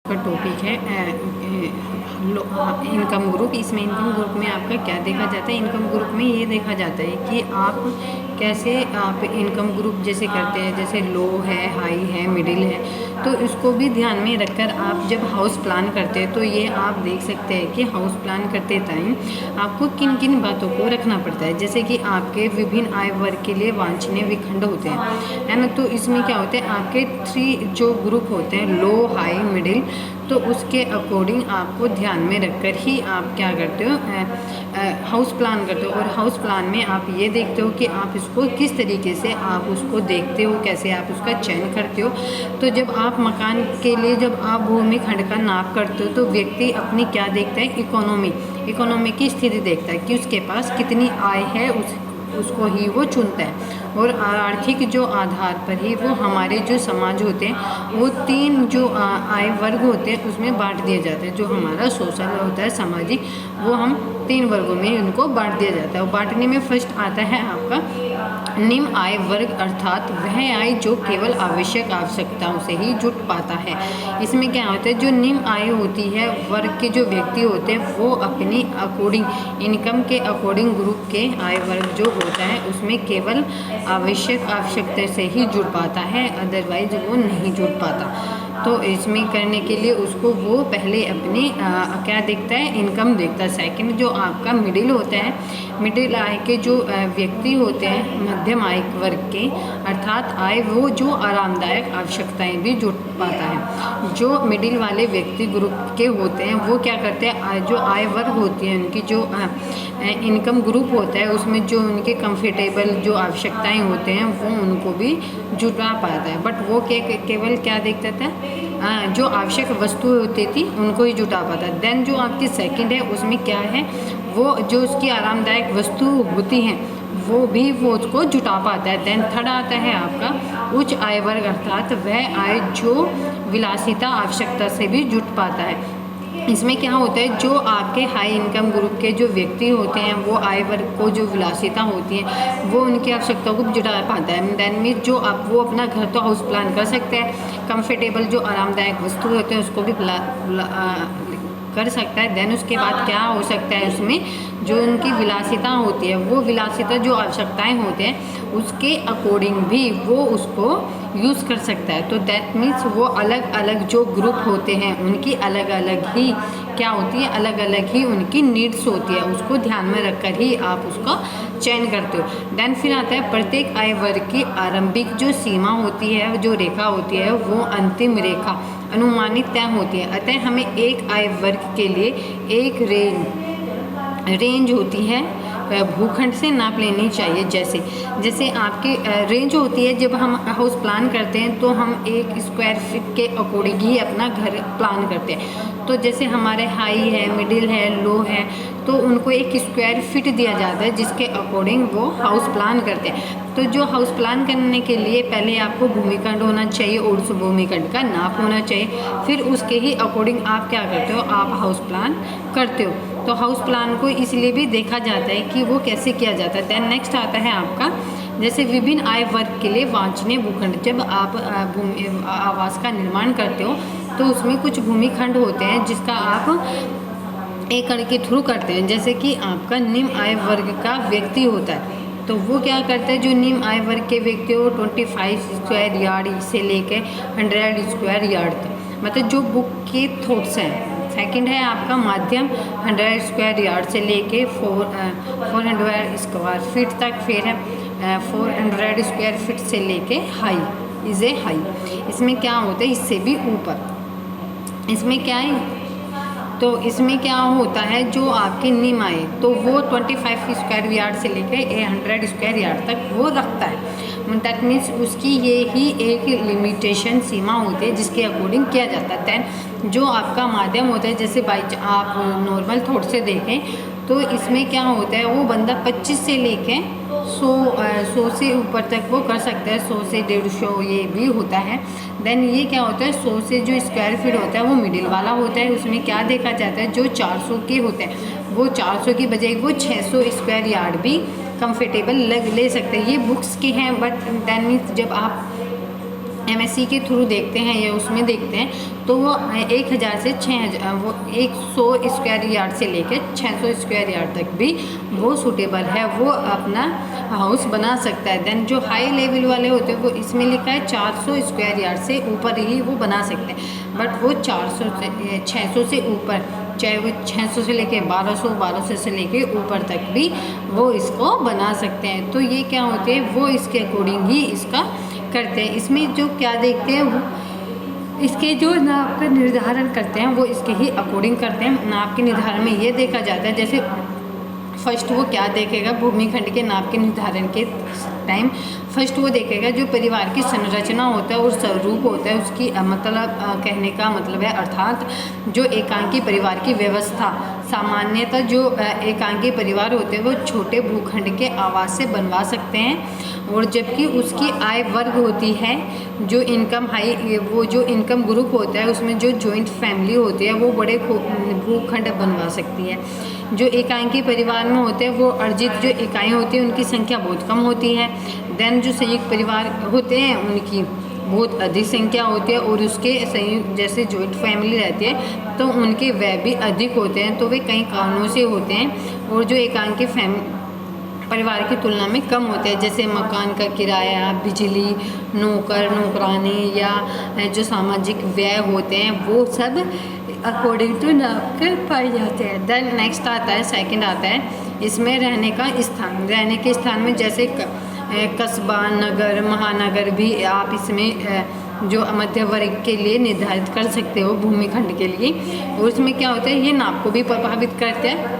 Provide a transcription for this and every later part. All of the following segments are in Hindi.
का टॉपिक है इनकम ग्रुप। इसमें इनकम ग्रुप में आपका क्या देखा जाता है? इनकम ग्रुप में ये देखा जाता है कि आप कैसे आप इनकम ग्रुप जैसे करते हैं, जैसे लो है, हाई है, मिडिल है, तो इसको भी ध्यान में रखकर आप जब हाउस प्लान करते हैं तो ये आप देख सकते हैं कि हाउस प्लान करते टाइम आपको किन किन बातों को रखना पड़ता है। जैसे कि आपके विभिन्न आय वर्ग के लिए वांछनीय विखंड होते हैं, है ना। तो इसमें क्या होता है, आपके 3 जो ग्रुप होते हैं, लो, हाई, मिडिल, तो उसके अकॉर्डिंग आपको ध्यान में रखकर ही आप क्या करते हो, हाउस प्लान करते हो। और हाउस प्लान में आप ये देखते हो कि आप इसको किस तरीके से आप उसको देखते हो, कैसे आप उसका चयन करते हो। तो जब आप मकान के लिए जब आप भूमि खंड का नाप करते हो तो व्यक्ति अपनी क्या देखता है, इकोनॉमी की स्थिति देखता है कि उसके पास कितनी आय है, उसको ही वो चुनता है। और आर्थिक जो आधार पर ही वो हमारे जो समाज होते हैं वो 3 जो आय वर्ग होते हैं उसमें बांट दिए जाते हैं। जो हमारा सोशल होता है, सामाजिक, वो हम 3 वर्गों में उनको बांट दिया जाता है। और बांटने में फर्स्ट आता है आपका निम्न आय वर्ग, अर्थात वह आय जो केवल आवश्यक आवश्यकताओं से ही जुट पाता है। इसमें क्या होता है, जो निम्न आय होती है वर्ग के जो व्यक्ति होते हैं वो अपनी अकॉर्डिंग इनकम के अकॉर्डिंग ग्रुप के आय वर्ग जो होता है उसमें केवल आवश्यकता से ही जुड़ पाता है, अदरवाइज वो नहीं जुड़ पाता। तो इसमें करने के लिए उसको वो पहले अपनी क्या देखता है, इनकम देखता है। सेकंड जो आपका मिडिल होता है, मिडिल आय के जो व्यक्ति होते हैं, मध्यम आय वर्ग के, अर्थात आय वो जो आरामदायक आवश्यकताएं भी जुट पाता है। जो मिडिल वाले व्यक्ति ग्रुप के होते हैं वो क्या करते हैं, जो आय वर्ग होती है उनकी जो इनकम ग्रुप होता है उसमें जो उनके कंफर्टेबल जो आवश्यकताएं होते हैं वो उनको भी जुटा पाता है। बट वो केवल क्या देखता था, जो आवश्यक वस्तुएं होती थी उनको ही जुटा पाता है। देन जो आपकी सेकंड है उसमें क्या है, वो जो उसकी आरामदायक वस्तु होती हैं वो भी वो उसको जुटा पाता है। देन थर्ड आता है आपका उच्च आय वर्ग, अर्थात वह आय जो विलासिता आवश्यकता से भी जुट पाता है। इसमें क्या होता है, जो आपके हाई इनकम ग्रुप के जो व्यक्ति होते हैं वो आय वर्ग को जो विलासिता होती है वो उनकी आवश्यकताओं को जुटा पाता है। देन में जो आप वो अपना घर तो हाउस प्लान कर सकते हैं, कंफर्टेबल जो आरामदायक वस्तु होते हैं उसको भी कर सकता है। देन उसके बाद क्या हो सकता है, उसमें जो उनकी विलासिता होती है वो विलासिता जो आवश्यकताएं होते हैं उसके अकॉर्डिंग भी वो उसको यूज़ कर सकता है। तो दैट मीन्स वो अलग अलग जो ग्रुप होते हैं उनकी अलग अलग ही क्या होती है, अलग अलग ही उनकी नीड्स होती है, उसको ध्यान में रखकर ही आप उसका चयन करते हो। देन फिर आता है प्रत्येक आय वर्ग की आरंभिक जो सीमा होती है, जो रेखा होती है वो अंतिम रेखा अनुमानित तय होती है। अतः हमें एक आय वर्ग के लिए एक रेंज होती है भूखंड से नाप लेनी चाहिए। जैसे आपकी रेंज होती है, जब हम हाउस प्लान करते हैं तो हम 1 स्क्वायर फीट के अकॉर्डिंग ही अपना घर प्लान करते हैं। तो जैसे हमारे हाई है, मिडिल है, लो है, तो उनको 1 स्क्वायर फीट दिया जाता है जिसके अकॉर्डिंग वो हाउस प्लान करते हैं। तो जो हाउस प्लान करने के लिए पहले आपको भूमिखंड होना चाहिए और उस भूमिखंड का नाप होना चाहिए, फिर उसके ही अकॉर्डिंग आप क्या करते हो, आप हाउस प्लान करते हो। तो हाउस प्लान को इसलिए भी देखा जाता है कि वो कैसे किया जाता है। देन नेक्स्ट आता है आपका जैसे विभिन्न आय वर्ग के लिए वांछनीय भूखंड। जब आप आवास का निर्माण करते हो तो उसमें कुछ भूमिखंड होते हैं जिसका आप एकड़ के थ्रू करते हैं। जैसे कि आपका निम्न आय वर्ग का व्यक्ति होता है तो वो क्या करता है, जो निम्न आय वर्ग के व्यक्ति हो 25 स्क्वायर यार्ड से लेके 100 स्क्वायर यार्ड तक, मतलब जो बुक के थॉट्स हैं। सेकंड है आपका माध्यम 100 स्क्वायर यार्ड से लेके 400 स्क्वायर फीट तक। फिर है 400 स्क्वायर फीट से लेके हाई इज़ ए हाई। इसमें क्या होता है, इससे भी ऊपर इसमें क्या है, तो इसमें क्या होता है, जो आपके निम्न आय तो वो 25 स्क्वायर यार्ड से लेकर 100 स्क्वायर यार्ड तक वो रखता है। दैट मीन्स उसकी ये ही एक लिमिटेशन सीमा होती है जिसके अकॉर्डिंग किया जाता है। दैन जो आपका माध्यम होता है, जैसे आप नॉर्मल थॉट से देखें तो इसमें क्या होता है, वो बंदा 25 से लेके 100 से ऊपर तक वो कर सकता है, 100 से 150 ये भी होता है। देन ये क्या होता है, 100 से जो स्क्वायर फीट होता है वो मिडिल वाला होता है। उसमें क्या देखा जाता है, जो 400 के होते हैं वो 400 की बजाय वो 600 स्क्वायर यार्ड भी कंफर्टेबल ले सकते हैं। ये बुक्स की हैं, बट देन मीन्स जब आप MSC के थ्रू देखते हैं या उसमें देखते हैं तो वो 1000 से 6000 वो 100 स्क्वायर यार्ड से लेकर 600 स्क्वायर यार्ड तक भी वो सूटेबल है, वो अपना हाउस बना सकता है। देन जो हाई लेवल वाले होते हैं वो इसमें लिखा है 400 स्क्वायर यार्ड से ऊपर ही वो बना सकते हैं, बट वो 400 से 600 से ऊपर, चाहे वो 600 से लेके 1200 से लेके ऊपर तक भी वो इसको बना सकते हैं। तो ये क्या होते हैं, वो इसके अकॉर्डिंग ही इसका करते हैं। इसमें जो क्या देखते हैं वो इसके जो नाप का निर्धारण करते हैं वो इसके ही अकॉर्डिंग करते हैं। नाप के निर्धारण में ये देखा जाता है, जैसे फर्स्ट वो क्या देखेगा भूमिखंड के नाप के निर्धारण के टाइम, फर्स्ट वो देखेगा जो परिवार की संरचना होता है और स्वरूप होता है उसकी, मतलब कहने का मतलब है अर्थात जो एकांकी परिवार की व्यवस्था। सामान्यतः जो एकांकी परिवार होते हैं वो छोटे भूखंड के आवास से बनवा सकते हैं, और जबकि उसकी आय वर्ग होती है जो इनकम हाई, वो जो इनकम ग्रुप होता है उसमें जो जॉइंट फैमिली होती है वो बड़े भूखंड बनवा सकती है। जो एकांकी परिवार में होते हैं वो अर्जित जो इकाइयाँ होती हैं उनकी संख्या बहुत कम होती है। देन जो संयुक्त परिवार होते हैं उनकी बहुत अधिक संख्या होती है, और उसके संयुक्त जैसे जॉइंट फैमिली रहती है तो उनके व्यय भी अधिक होते हैं, तो वे कई कारणों से होते हैं और जो एकांकी परिवार की तुलना में कम होते हैं, जैसे मकान का किराया, बिजली, नौकर नौकरानी या जो सामाजिक व्यय होते हैं वो सब अकॉर्डिंग टू नाप के पाए जाते हैं। देन नेक्स्ट आता है, सेकंड आता है इसमें रहने का स्थान। रहने के स्थान में जैसे कस्बा, नगर, महानगर भी आप इसमें जो मध्य वर्ग के लिए निर्धारित कर सकते हो भूमिखंड के लिए। और उसमें क्या होता है, ये नाप को भी प्रभावित करते हैं।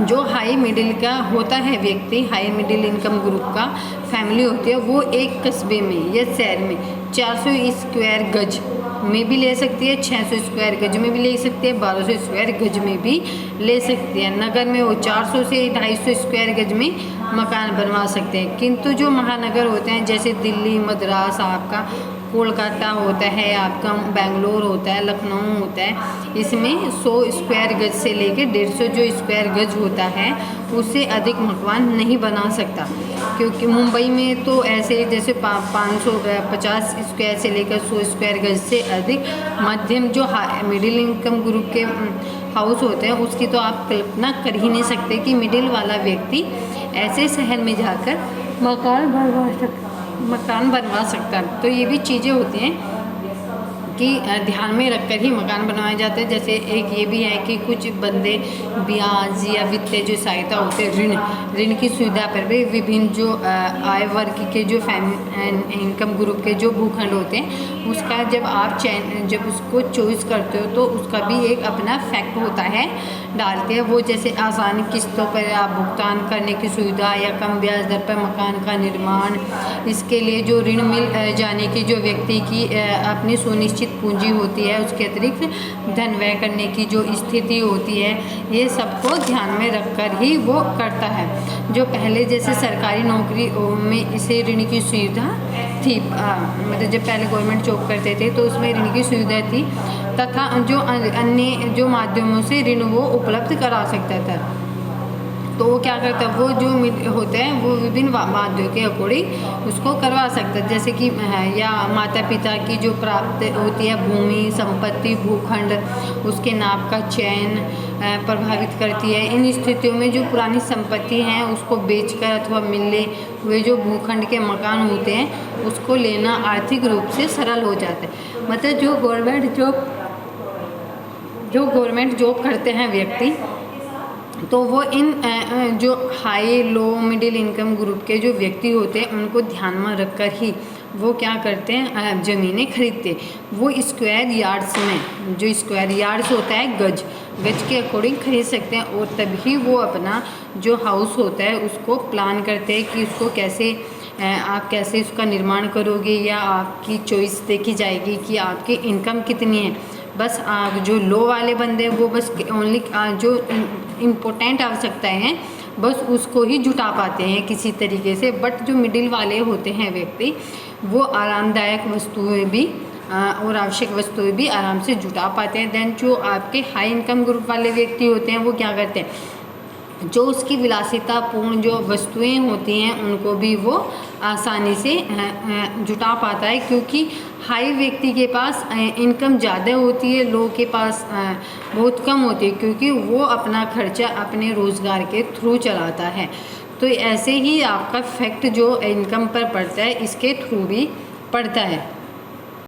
जो हाई मिडिल का होता है व्यक्ति, हाई मिडिल इनकम ग्रुप का फैमिली होती है, वो एक कस्बे में या शहर में 400 स्क्वायर गज में भी ले सकती है, 600 स्क्वायर गज में भी ले सकती है, 1200 स्क्वायर गज में भी ले सकती है। नगर में वो 400 से 250 स्क्वायर गज में मकान बनवा सकते हैं। किंतु जो महानगर होते हैं जैसे दिल्ली, मद्रास, आपका कोलकाता होता है, आपका बेंगलोर होता है, लखनऊ होता है, इसमें 100 स्क्वायर गज से लेकर 150 जो स्क्वायर गज होता है उससे अधिक मकान नहीं बना सकता। क्योंकि मुंबई में तो ऐसे जैसे 550 स्क्वायर से लेकर 100 स्क्वायर गज से अधिक मध्यम जो मिडिल इनकम ग्रुप के हाउस होते हैं उसकी तो आप कल्पना कर ही नहीं सकते कि मिडिल वाला व्यक्ति ऐसे शहर में जाकर मकान बनवा सकता है। तो ये भी चीज़ें होती हैं कि ध्यान में रखकर ही मकान बनवाए जाते हैं। जैसे एक ये भी है कि कुछ बंदे ब्याज या वित्तीय जो सहायता होते हैं, ऋण की सुविधा पर भी विभिन्न जो आय वर्ग के जो इनकम ग्रुप के जो भूखंड होते हैं उसका जब उसको चॉइस करते हो तो उसका भी एक अपना फैक्ट होता है डालते हैं। वो जैसे आसान किस्तों पर आप भुगतान करने की सुविधा या कम ब्याज दर पर मकान का निर्माण, इसके लिए जो ऋण मिल जाने की जो व्यक्ति की अपनी सुनिश्चित पूंजी होती है, उसके अतिरिक्त धन व्यय करने की जो स्थिति होती है, ये सबको ध्यान में रखकर ही वो करता है। जो पहले जैसे सरकारी नौकरी में इसे ऋण की सुविधा थी, मतलब जब पहले गवर्नमेंट जॉब करते थे तो उसमें ऋण की सुविधा थी, तथा जो अन्य जो माध्यमों से ऋण वो उपलब्ध करा सकता था। तो वो क्या करता है, वो जो होते हैं वो विभिन्न माध्यमों के अकॉर्डिंग उसको करवा सकता है। जैसे कि या माता पिता की जो प्राप्त होती है भूमि, संपत्ति, भूखंड, उसके नाप का चयन प्रभावित करती है। इन स्थितियों में जो पुरानी संपत्ति हैं उसको बेचकर अथवा मिले हुए जो भूखंड के मकान होते हैं उसको लेना आर्थिक रूप से सरल हो जाता है। मतलब जो गवर्नमेंट जॉब करते हैं व्यक्ति, तो वो इन जो high low middle income group के जो व्यक्ति होते हैं उनको ध्यान में रखकर ही वो क्या करते हैं, ज़मीनें खरीदते। वो स्क्वायर यार्ड्स में, जो स्क्वायर यार्ड्स होता है गज के अकॉर्डिंग खरीद सकते हैं, और तभी वो अपना जो हाउस होता है उसको प्लान करते हैं कि उसको कैसे आप कैसे उसका निर्माण करोगे, या आपकी चॉइस देखी जाएगी कि आपकी इनकम कितनी है। बस जो लो वाले बंदे हैं वो बस ओनली जो इम्पोर्टेंट आवश्यकताएं हैं बस उसको ही जुटा पाते हैं किसी तरीके से। बट जो मिडिल वाले होते हैं व्यक्ति वो आरामदायक वस्तुएं भी और आवश्यक वस्तुएं भी आराम से जुटा पाते हैं। देन जो आपके हाई इनकम ग्रुप वाले व्यक्ति होते हैं वो क्या करते हैं, जो उसकी विलासितापूर्ण जो वस्तुएं होती हैं उनको भी वो आसानी से जुटा पाता है, क्योंकि हाई व्यक्ति के पास इनकम ज़्यादा होती है, लो के पास बहुत कम होती है, क्योंकि वो अपना खर्चा अपने रोज़गार के थ्रू चलाता है। तो ऐसे ही आपका इफेक्ट जो इनकम पर पड़ता है इसके थ्रू भी पड़ता है।